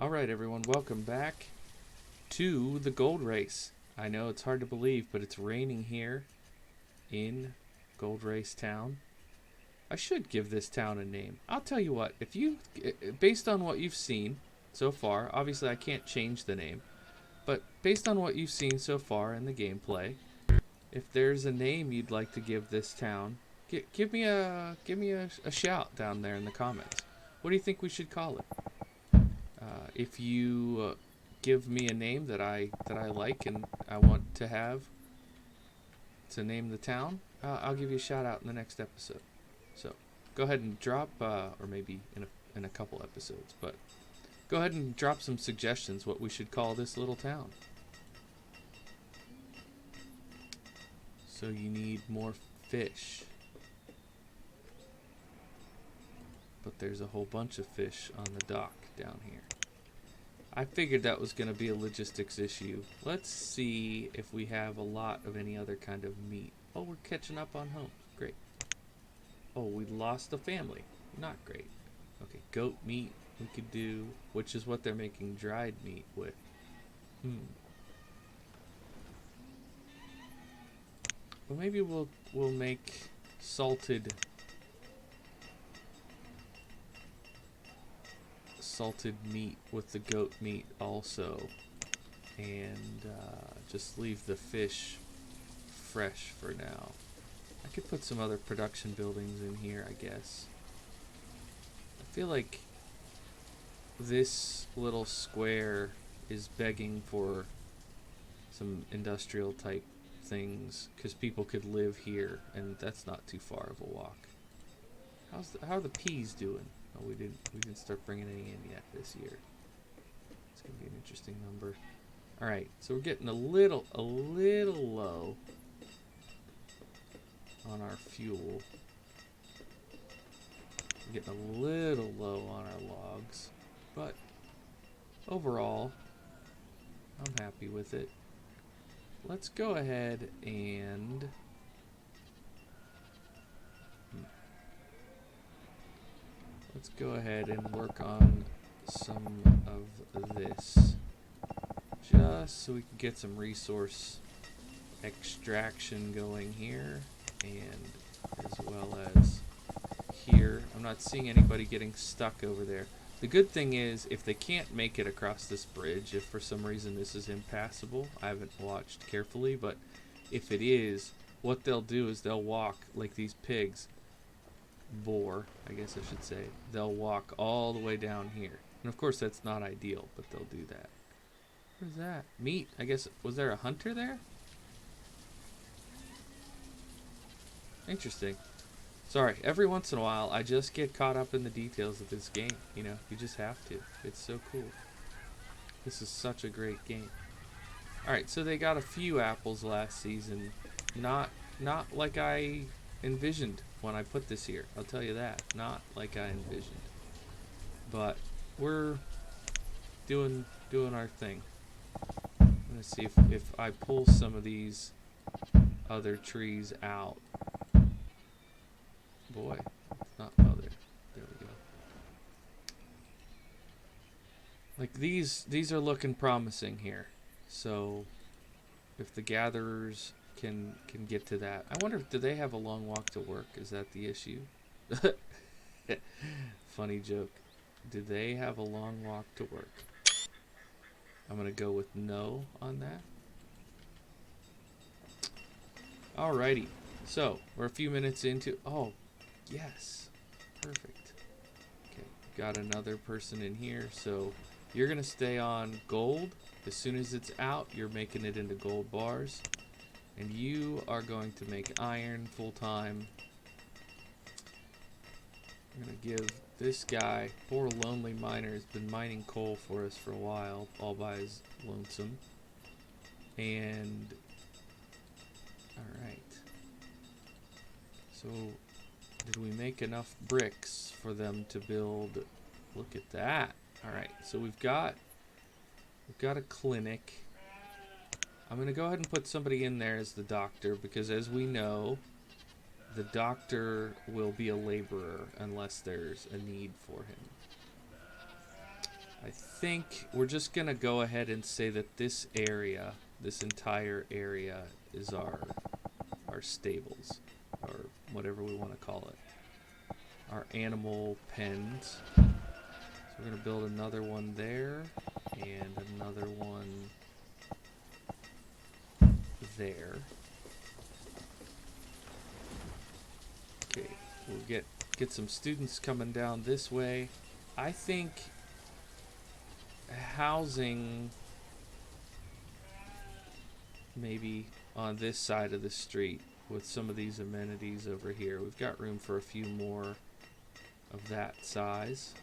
Alright everyone, welcome back to the gold race. I know it's hard to believe, but it's raining here in Gold Race Town. I should give this town a name. I'll tell you what, if you, based on what you've seen so far, obviously I can't change the name, but based on what you've seen so far in the gameplay, if there's a name you'd like to give this town, give me a shout down there in the comments. What do you think we should call it? If you give me a name that I like and I want to have to name the town, I'll give you a shout out in the next episode. So go ahead and drop, or maybe in a couple episodes, but go ahead and drop some suggestions what we should call this little town. So you need more fish. But there's a whole bunch of fish on the dock down here. I figured that was going to be a logistics issue. Let's see if we have a lot of any other kind of meat. Oh, we're catching up on homes. Great. Oh, we lost a family. Not great. Okay, goat meat we could do, which is what they're making dried meat with. Well, maybe we'll make salted meat with the goat meat also, and just leave the fish fresh for now. I could put some other production buildings in here, I guess. I feel like this little square is begging for some industrial type things because people could live here, and that's not too far of a walk. How are the peas doing? Oh, we didn't start bringing any in yet this year. It's gonna be an interesting number. All right, so we're getting a little low on our fuel. We're getting a little low on our logs, but overall, I'm happy with it. Let's go ahead and work on some of this, just so we can get some resource extraction going here, and as well as here. I'm not seeing anybody getting stuck over there. The good thing is, if they can't make it across this bridge, if for some reason this is impassable, I haven't watched carefully, but if it is, what they'll do is they'll walk like these pigs. Boar, I guess I should say. They'll walk all the way down here. And of course that's not ideal, but they'll do that. What is that? Meat. I guess, was there a hunter there? Interesting. Sorry, every once in a while I just get caught up in the details of this game. You know, you just have to. It's so cool. This is such a great game. Alright, so they got a few apples last season. Not like I envisioned when I put this here. I'll tell you that. Not like I envisioned. But we're doing our thing. I'm gonna see if I pull some of these other trees out. Boy, it's not other. There we go. Like these are looking promising here. So if the gatherers can get to that. I wonder, do they have a long walk to work? Is that the issue? Funny joke. Do they have a long walk to work? I'm gonna go with no on that. Alrighty. So we're a few minutes into. Oh, yes. Perfect. Okay, got another person in here. So you're gonna stay on gold. As soon as it's out, you're making it into gold bars. And you are going to make iron full-time. I'm going to give this guy, poor lonely miner, has been mining coal for us for a while, all by his lonesome. And, alright. So, did we make enough bricks for them to build? Look at that. Alright, so we've got a clinic. I'm going to go ahead and put somebody in there as the doctor, because as we know, the doctor will be a laborer unless there's a need for him. I think we're just gonna go ahead and say that this area, this entire area, is our stables, or whatever we want to call it, our animal pens. So we're gonna build another one there, and another one there. Okay, we'll get some students coming down this way. I think housing maybe on this side of the street with some of these amenities over here. We've got room for a few more of that size.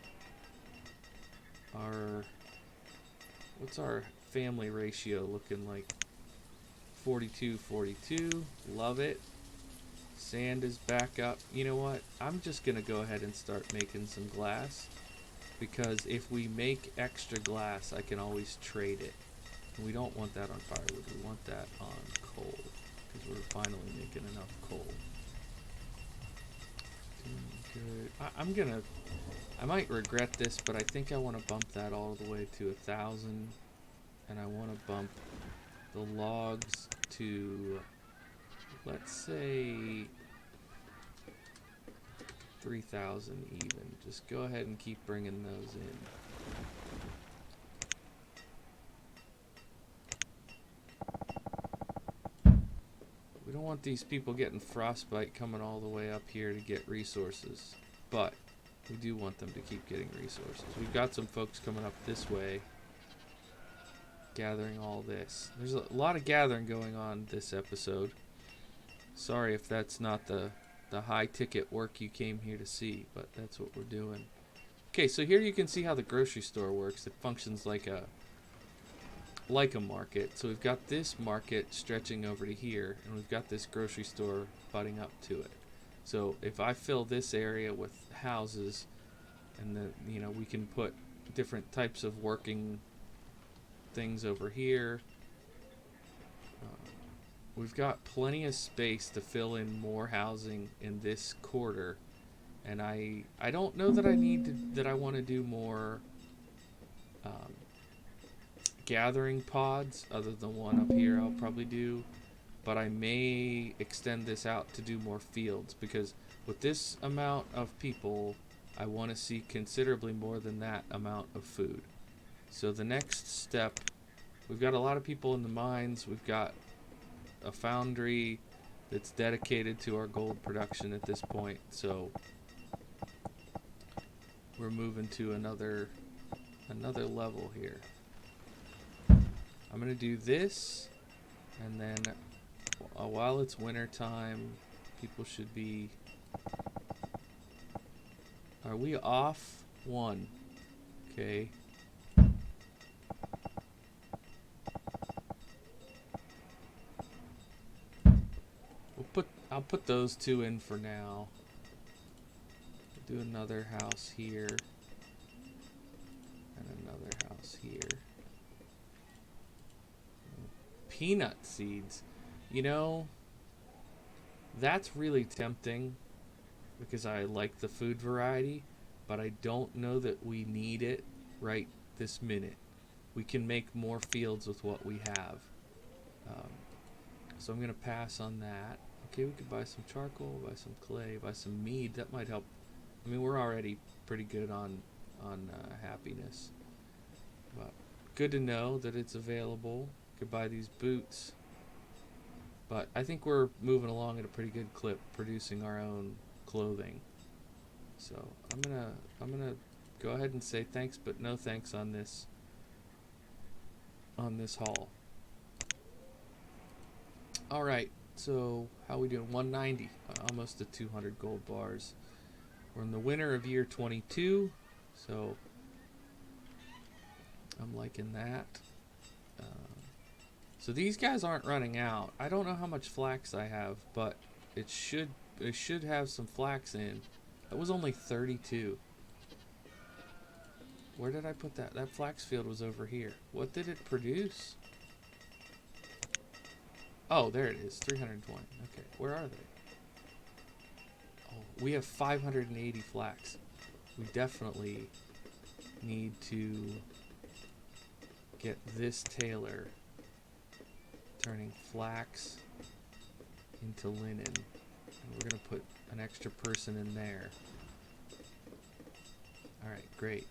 What's our family ratio looking like? 42-42. Love it. Sand is back up. You know what? I'm just gonna go ahead and start making some glass, because if we make extra glass, I can always trade it. And we don't want that on firewood. We want that on coal, because we're finally making enough coal. Doing good. I might regret this, but I think I want to bump that all the way to 1,000, and I want to bump the logs to, let's say, 3,000 even. Just go ahead and keep bringing those in. We don't want these people getting frostbite coming all the way up here to get resources, but we do want them to keep getting resources. We've got some folks coming up this way gathering all this. There's a lot of gathering going on this episode. Sorry if that's not the high ticket work you came here to see, but that's what we're doing. Okay, so here you can see how the grocery store works. It functions like a market. So we've got this market stretching over to here, and we've got this grocery store butting up to it. So if I fill this area with houses, and then, you know, we can put different types of working things over here. We've got plenty of space to fill in more housing in this quarter, and I don't know that I want to do more gathering pods other than one up here. I'll probably do, but I may extend this out to do more fields, because with this amount of people, I want to see considerably more than that amount of food. So the next step, we've got a lot of people in the mines. We've got a foundry that's dedicated to our gold production at this point. So we're moving to another level here. I'm going to do this, and then while it's winter time, people should be... Are we off? 1. Okay. I'll put those 2 in for now. Do another house here. And another house here. Peanut seeds. You know, that's really tempting, because I like the food variety, but I don't know that we need it right this minute. We can make more fields with what we have. So I'm going to pass on that. Okay, we could buy some charcoal, buy some clay, buy some mead. That might help. I mean, we're already pretty good on happiness. But good to know that it's available. Could buy these boots. But I think we're moving along at a pretty good clip, producing our own clothing. So I'm gonna go ahead and say thanks, but no thanks on this haul. All right. So how we doing? 190, almost to 200 gold bars. We're in the winter of year 22, so I'm liking that. So these guys aren't running out. I don't know how much flax I have, but it should have some flax in. That was only 32. Where did I put that? That flax field was over here. What did it produce? Oh, there it is. 320. Okay, where are they? Oh, we have 580 flax. We definitely need to get this tailor turning flax into linen. And we're going to put an extra person in there. Alright, great.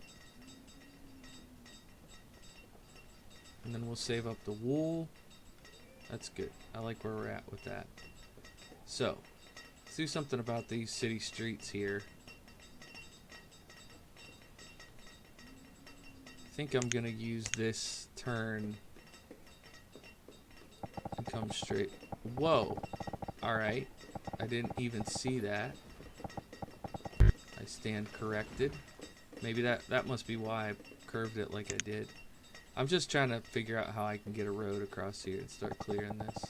And then we'll save up the wool. That's good. I like where we're at with that. So, let's do something about these city streets here. I think I'm gonna use this turn and come straight. Whoa! Alright. I didn't even see that. I stand corrected. Maybe that must be why I curved it like I did. I'm just trying to figure out how I can get a road across here and start clearing this.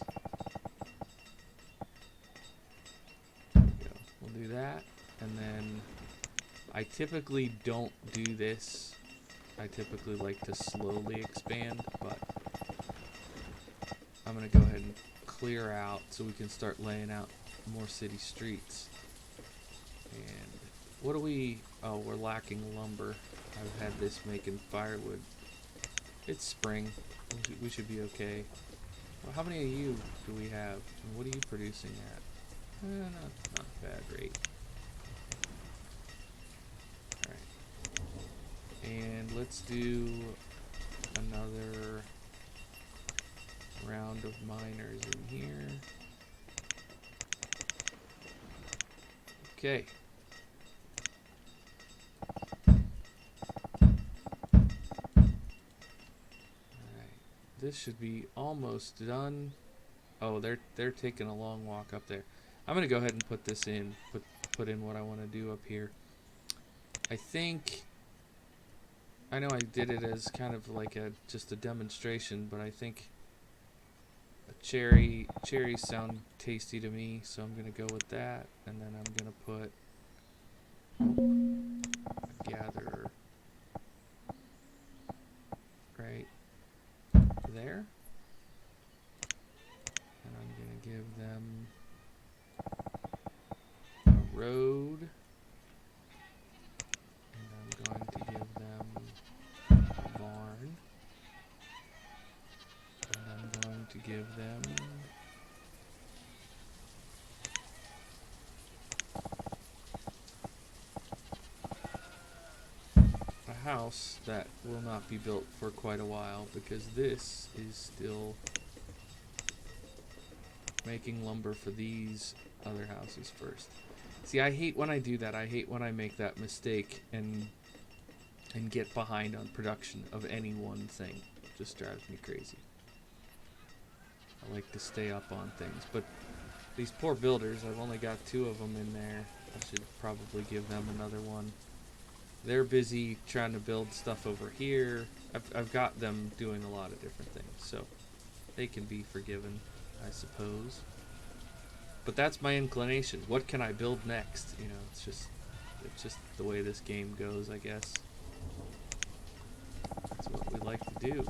There we go. We'll do that. And then I typically don't do this. I typically like to slowly expand, but I'm going to go ahead and clear out so we can start laying out more city streets. And what do we... Oh, we're lacking lumber. I've had this making firewood. It's spring. We should be okay. Well, how many of you do we have? And what are you producing at? Not a bad rate. Alright. And let's do another round of miners in here. Okay. This should be almost done. Oh, they're taking a long walk up there. I'm gonna go ahead and put this in. Put in what I want to do up here. I think I know I did it as kind of like just a demonstration, but I think cherries sound tasty to me, so I'm gonna go with that, and then I'm gonna put a gatherer right there, and I'm gonna give them a road, and I'm going to give them a barn, and I'm going to give them a house that will not be built for quite a while, because this is still making lumber for these other houses first. See, I hate when I do that. I hate when I make that mistake and get behind on production of any one thing. It just drives me crazy. I like to stay up on things, but these poor builders, I've only got 2 of them in there. I should probably give them another one. They're busy trying to build stuff over here. I've got them doing a lot of different things, so they can be forgiven, I suppose. But that's my inclination. What can I build next? You know, it's just the way this game goes, I guess. That's what we like to do.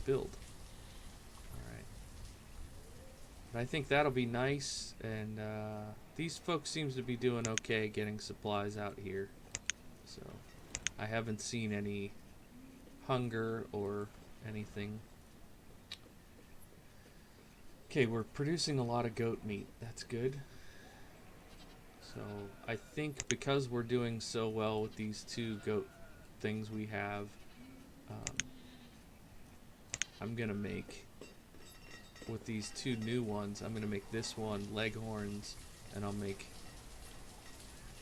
Build. Alright. But I think that'll be nice, and these folks seems to be doing okay getting supplies out here. So I haven't seen any hunger or anything. Okay, we're producing a lot of goat meat. That's good. So I think because we're doing so well with these 2 goat things we have, I'm gonna make, with these 2 new ones, I'm gonna make this one leghorns, and I'll make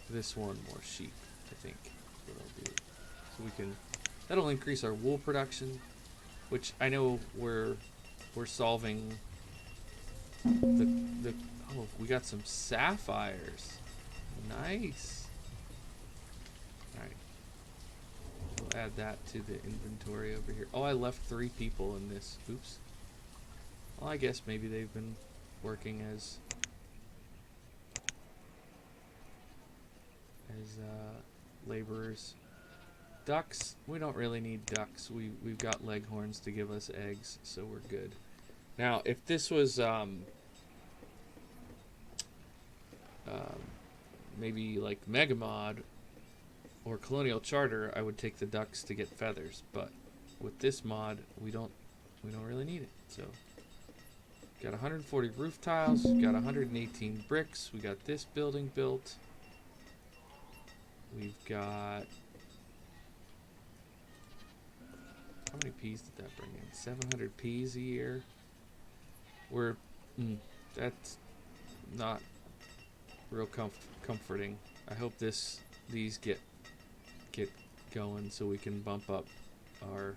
this one more sheep, I think is what I'll do. So we can, that'll increase our wool production, which I know we're solving the oh, we got some sapphires. Nice. Alright. We'll add that to the inventory over here. Oh, I left 3 people in this. Oops. Well, I guess maybe they've been working as laborers. Ducks, we don't really need ducks. We've got leghorns to give us eggs, so we're good. Now, if this was maybe like Mega Mod, or Colonial Charter, I would take the ducks to get feathers, but with this mod, we don't really need it. So, got 140 roof tiles, got 118 bricks. We got this building built. We've got, how many peas did that bring in? 700 peas a year. That's not real comforting. I hope these get going so we can bump up our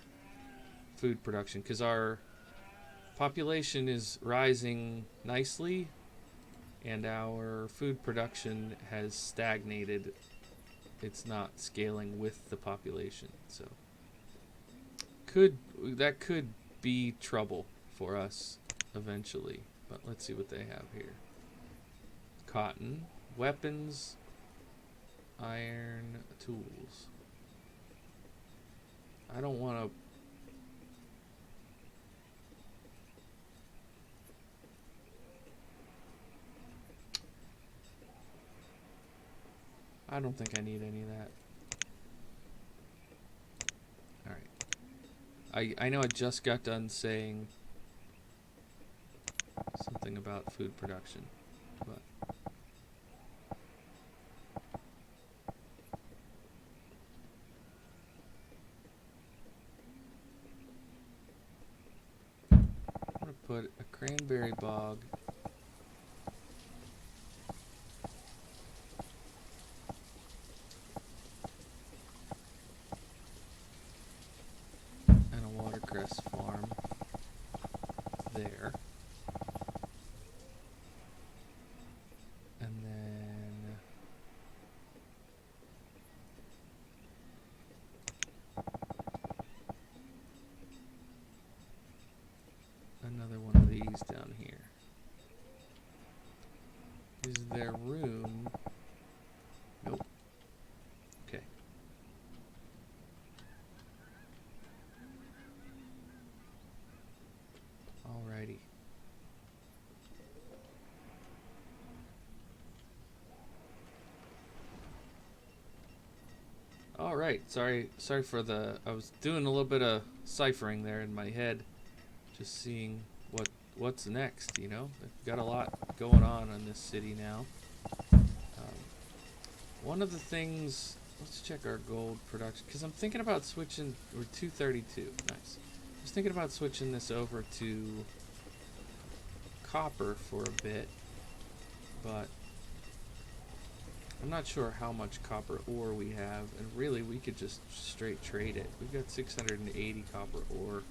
food production, because our population is rising nicely and our food production has stagnated. It's not scaling with the population, so that could be trouble for us eventually. But let's see what they have here. Cotton, weapons, iron, tools. I don't want to. I don't think I need any of that. Alright. I know I just got done saying something about food production, but I'm gonna put a cranberry bog and a watercress farm there. And then another one of these down here. Is there room? Nope. Okay. Alrighty. Alright, sorry for I was doing a little bit of ciphering there in my head, just seeing what's next, you know? I've got a lot going on in this city now. One of the things, let's check our gold production, because I'm thinking about switching, we're 232, nice. Just thinking about switching this over to copper for a bit, but I'm not sure how much copper ore we have, and really we could just straight trade it. We've got 680 copper ore.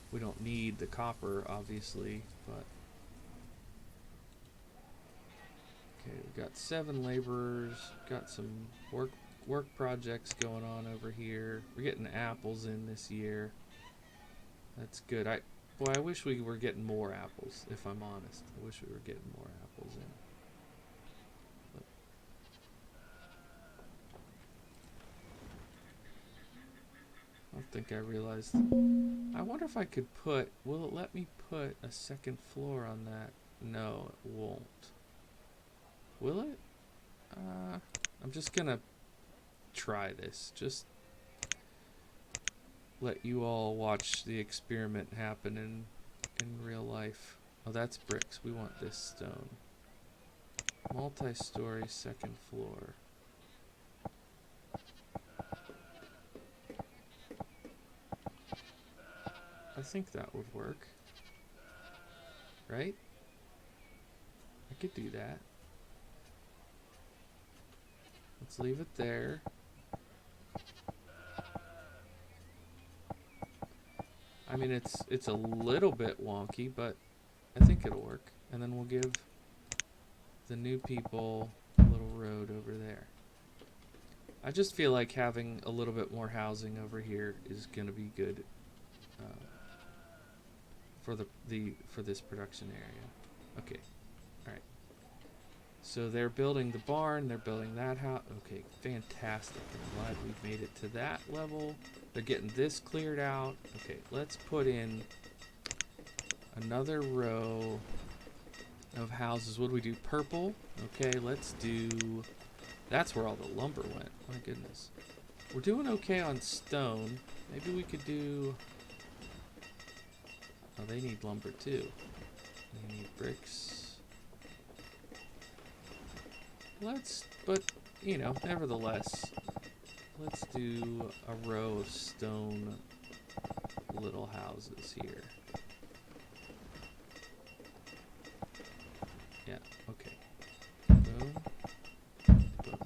We don't need the copper, obviously, but okay, we've got 7 laborers, got some work projects going on over here. We're getting apples in this year. That's good. Boy, I wish we were getting more apples, if I'm honest. I wish we were getting more apples in. I don't think I realized. I wonder if I could put, will it let me put a second floor on that? No, it won't. Will it? I'm just gonna try this. Just let you all watch the experiment happen in real life. Oh, that's bricks. We want this stone. Multi-story second floor. I think that would work. Right? I could do that. Let's leave it there. I mean, it's a little bit wonky, but I think it'll work. And then we'll give the new people a little road over there. I just feel like having a little bit more housing over here is going to be good for this production area. Okay, all right. So they're building the barn. They're building that house. Okay, fantastic. I'm glad we've made it to that level. They're getting this cleared out. Okay, let's put in another row of houses. What do we do? Purple. Okay, let's do That's where all the lumber went. My goodness. We're doing okay on stone. Maybe we could do... Oh, they need lumber too. They need bricks. But, you know, nevertheless, let's do a row of stone little houses here. Yeah, okay. Boom. Boom.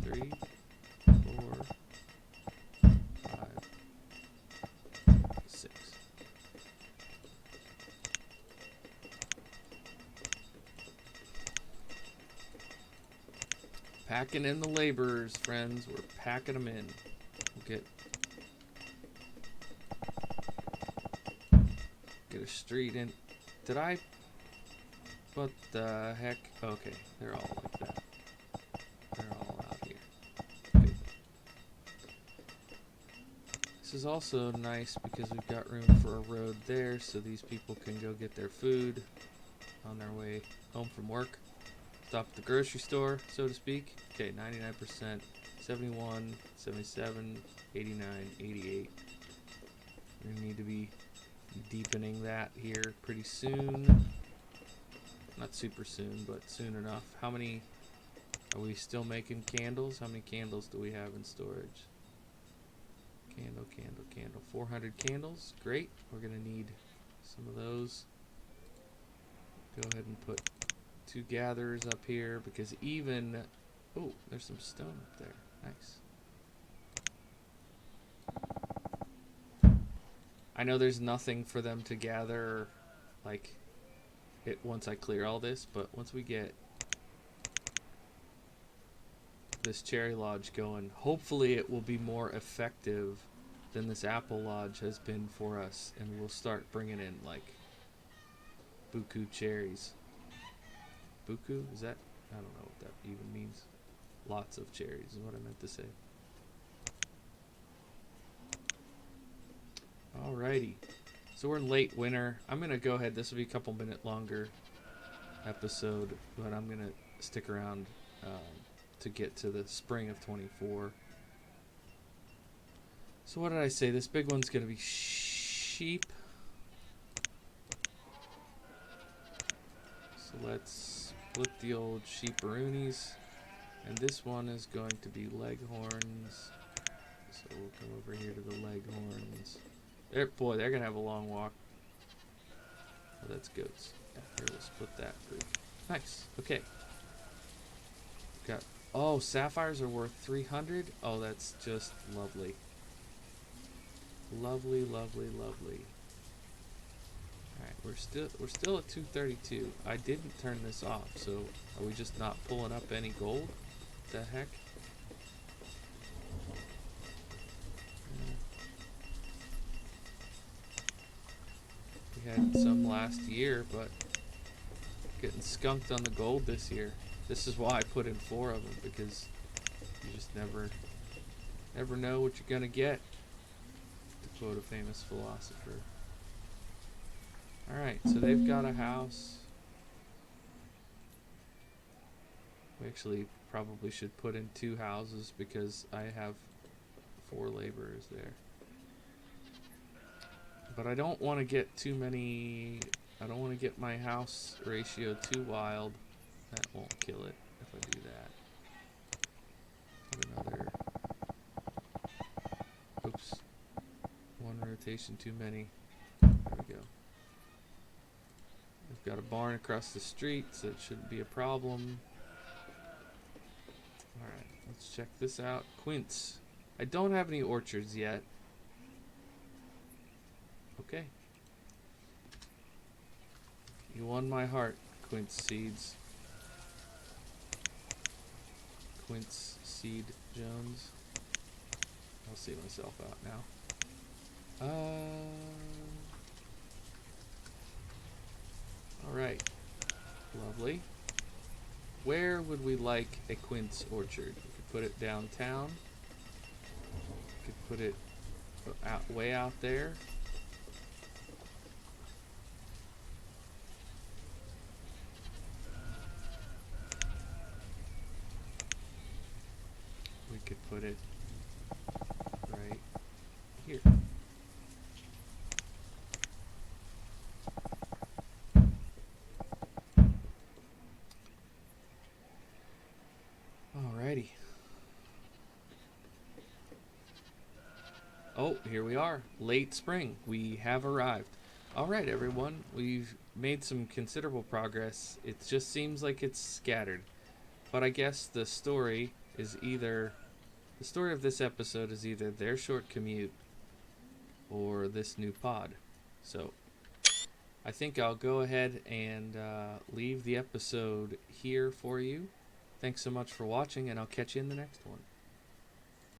3, 4, 5, 6. Packing in the laborers, friends. We're packing them in. We'll get a street in. Did I? What the heck? Okay, they're all like that. They're all out here. Good. This is also nice because we've got room for a road there, so these people can go get their food on their way home from work. Stop at the grocery store, so to speak. Okay, 99%, 71, 77, 89, 88. We're going to need to be deepening that here pretty soon. Not super soon, but soon enough. How many are we still making candles? How many candles do we have in storage? Candle, candle, candle. 400 candles. Great. We're going to need some of those. Go ahead and put 2 gatherers up here because even... Oh, there's some stone up there. Nice. I know there's nothing for them to gather, like, once I clear all this, but once we get this cherry lodge going, hopefully it will be more effective than this apple lodge has been for us, and we'll start bringing in, like, buku cherries. Buku? Is that? I don't know what that even means. Lots of cherries is what I meant to say. Alrighty. So we're in late winter. I'm going to go ahead. This will be a couple minute longer episode, but I'm going to stick around to get to the spring of 24. So what did I say? This big one's going to be sheep. So let's split the old sheeparoonies. And this one is going to be leghorns. So we'll come over here to the leghorns. Boy, they're going to have a long walk. Oh, that's goats. Yeah, here, we'll split that group. Nice. Okay. Oh, sapphires are worth 300. Oh, that's just lovely. Lovely, lovely, lovely. All right, we're still at 232. I didn't turn this off, so are we just not pulling up any gold? The heck? We had some last year, but getting skunked on the gold this year. This is why I put in 4 of them, because you just never know what you're gonna get, to quote a famous philosopher. Alright, so they've got a house. We actually probably should put in 2 houses because I have 4 laborers there. But I don't want to get too many... I don't want to get my house ratio too wild. That won't kill it if I do that. Put another... Oops. 1 rotation too many. There we go. We've got a barn across the street, so it shouldn't be a problem. Alright, let's check this out. Quince. I don't have any orchards yet. Okay. You won my heart, quince seeds. Quince Seed Jones. I'll see myself out now. Alright. Lovely. Where would we like a quince orchard? We could put it downtown. We could put it way out there. could put it right here. Alrighty. Oh, here we are. Late spring. We have arrived. Alright, everyone. We've made some considerable progress. It just seems like it's scattered. But I guess the story is either... The story of this episode is either their short commute or this new pod. So, I think I'll go ahead and leave the episode here for you. Thanks so much for watching, and I'll catch you in the next one.